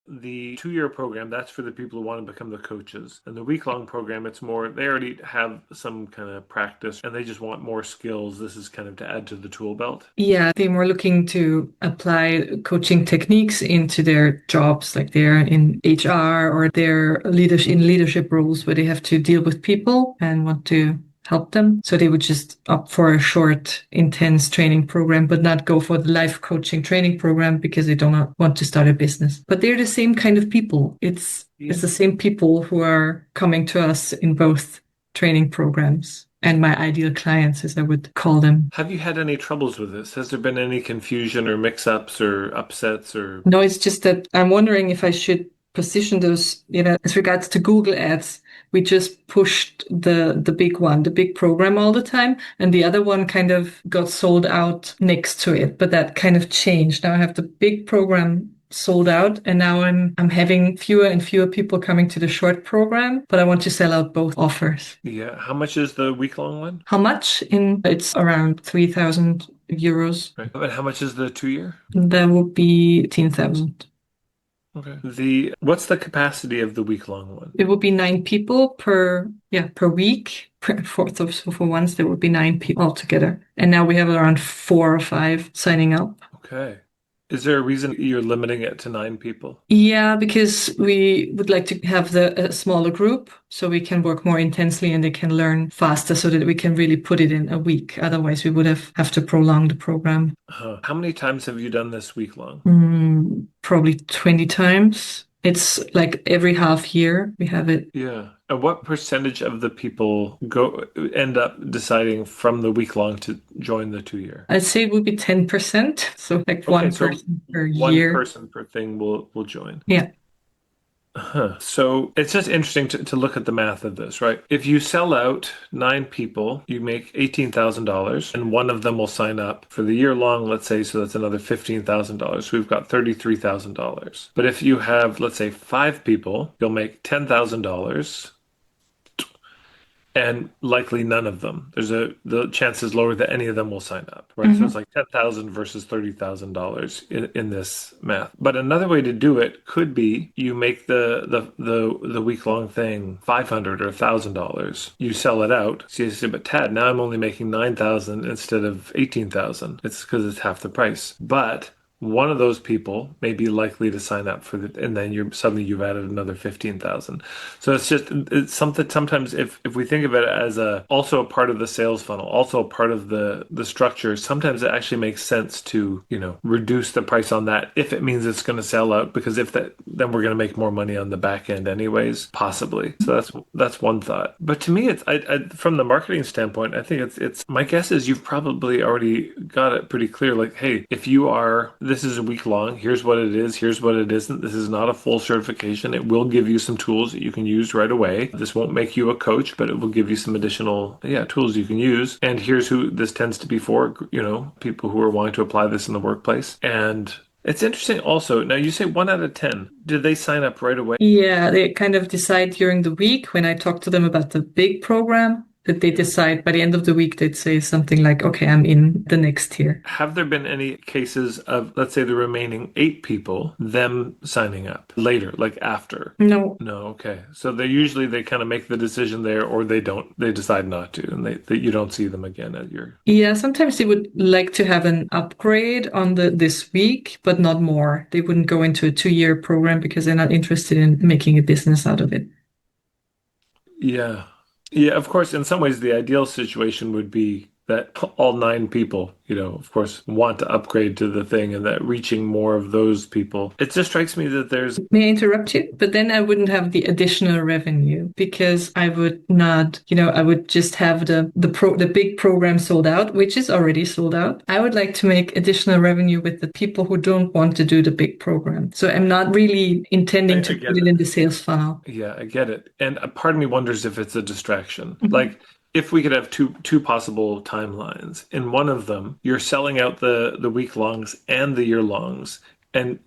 The 2-year program, that's for the people who want to become the coaches. And the week-long program, it's more, they already have some kind of practice and they just want more skills. This is kind of to add to the tool belt. Yeah, they're more looking to apply coaching techniques into their jobs, like they're in HR or they're leadership roles where they have to deal with people and want to help them. So they would just opt for a short, intense training program, but not go for the life coaching training program because they do not want to start a business. But they're the same kind of people. It's the same people who are coming to us in both training programs. And my ideal clients, as I would call them. Have you had any troubles with this? Has there been any confusion or mix-ups or upsets or? No, it's just that I'm wondering if I should position those, as regards to Google Ads. We just pushed the big one, the big program all the time, and the other one kind of got sold out next to it. But that kind of changed. Now I have the big program sold out, and now I'm having fewer and fewer people coming to the short program, but I want to sell out both offers. Yeah. How much is the week-long one? How much? It's around 3,000 euros. Right. And how much is the 2-year? That would be 10,000. Okay. What's the capacity of the week-long one? It would be 9 people per week. So for once there would be 9 people altogether. And now we have around 4 or 5 signing up. Okay. Is there a reason you're limiting it to 9 people? Yeah, because we would like to have a smaller group so we can work more intensely and they can learn faster so that we can really put it in a week. Otherwise, we would have to prolong the program. How many times have you done this week long? Probably 20 times. It's like every half year we have it. Yeah. And what percentage of the people end up deciding from the week long to join the 2-year? I'd say it would be 10%. So like Okay, one so person per one year. person per thing will join. Yeah. So it's just interesting to look at the math of this, right? If you sell out 9 people, you make $18,000, and one of them will sign up for the year long, let's say, so that's another $15,000. So we've got $33,000. But if you have, let's say, 5 people, you'll make $10,000. And likely none of them. The chance is lower that any of them will sign up, right? So it's like 10,000 versus $30,000 in this math. But another way to do it could be you make the week long thing $500 or $1,000. You sell it out. So you say, but Tad, now I'm only making 9,000 instead of 18,000. It's because it's half the price. But one of those people may be likely to sign up for it, and then you've added another 15,000. So it's something. Sometimes if we think of it as also a part of the sales funnel, also a part of the structure, sometimes it actually makes sense to reduce the price on that if it means it's going to sell out, because if that, then we're going to make more money on the back end anyways, possibly. So that's one thought. But to me, it's from the marketing standpoint, I think it's my guess is you've probably already got it pretty clear. Like, hey, if you are, this is a week long. Here's what it is. Here's what it isn't. This is not a full certification. It will give you some tools that you can use right away. This won't make you a coach, but it will give you some additional, tools you can use. And here's who this tends to be for, people who are wanting to apply this in the workplace. And it's interesting also. Now you say 1 out of 10. Did they sign up right away? Yeah, they kind of decide during the week when I talk to them about the big program. That they decide by the end of the week, they'd say something like, okay, I'm in the next tier. Have there been any cases of, let's say, the remaining 8 people, them signing up later, like after? No. No, okay. So they kind of make the decision there, or they don't, they decide not to, and you don't see them again at your. Yeah, sometimes they would like to have an upgrade on this week, but not more. They wouldn't go into a 2-year program because they're not interested in making a business out of it. Yeah. Yeah, of course, in some ways, the ideal situation would be that all 9 people, of course, want to upgrade to the thing, and that reaching more of those people. It just strikes me that there's. May I interrupt you? But then I wouldn't have the additional revenue because I would not, I would just have the big program sold out, which is already sold out. I would like to make additional revenue with the people who don't want to do the big program. So I'm not really intending to put it in the sales funnel. Yeah, I get it. And a part of me wonders if it's a distraction. Like, if we could have two possible timelines. In one of them, you're selling out the week longs and the year longs. And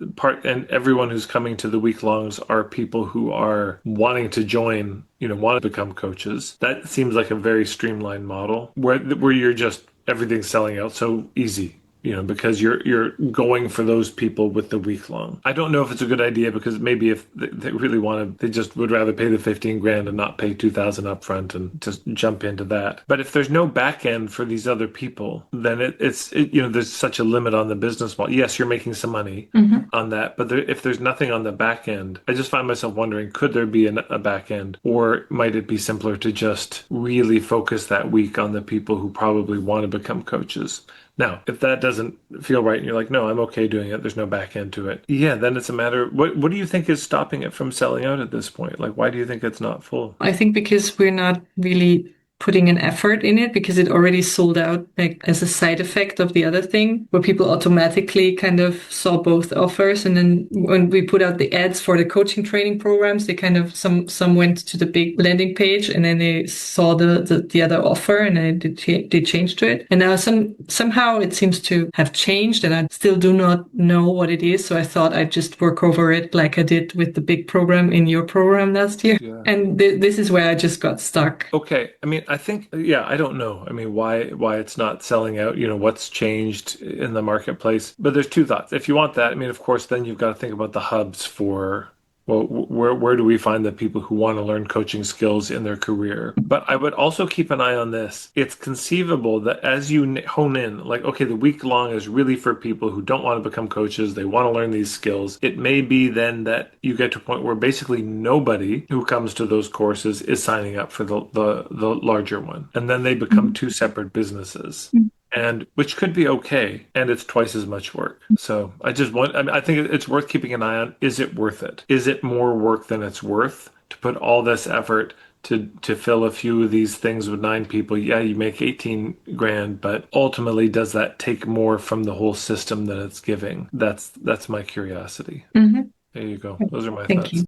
everyone who's coming to the week longs are people who are wanting to join, want to become coaches. That seems like a very streamlined model where you're just everything's selling out so easy. because you're going for those people with the week long. I don't know if it's a good idea because maybe if they really want to, they just would rather pay the 15 grand and not pay 2,000 upfront and just jump into that. But if there's no back end for these other people, then there's such a limit on the business model. Yes, you're making some money Hmm. on that, but if there's nothing on the back end, I just find myself wondering, could there be a back end, or might it be simpler to just really focus that week on the people who probably want to become coaches? Now, if that doesn't feel right and you're like, no, I'm okay doing it, there's no back end to it. Yeah, then it's a matter, what do you think is stopping it from selling out at this point? Like, why do you think it's not full? I think because we're not really putting an effort in it because it already sold out like as a side effect of the other thing where people automatically kind of saw both offers. And then when we put out the ads for the coaching training programs, they kind of some went to the big landing page and then they saw the other offer and then they changed to it. And now somehow it seems to have changed and I still do not know what it is. So I thought I'd just work over it like I did with the big program in your program last year. Yeah. And this is where I just got stuck. Okay. I mean, I think, yeah, I don't know. I mean, why it's not selling out, what's changed in the marketplace. But there's two thoughts. If you want that, I mean, of course, then you've got to think about the hubs for, well, where do we find the people who want to learn coaching skills in their career? But I would also keep an eye on this. It's conceivable that as you hone in, like, okay, the week long is really for people who don't want to become coaches. They want to learn these skills. It may be then that you get to a point where basically nobody who comes to those courses is signing up for the larger one. And then they become two separate businesses. And which could be okay, and it's twice as much work. So I mean, I think it's worth keeping an eye on. Is it worth it? Is it more work than it's worth to put all this effort to fill a few of these things with 9 people? Yeah, you make 18 grand, but ultimately, does that take more from the whole system than it's giving? That's my curiosity. Mhm. There you go. Those are my Thank thoughts. you.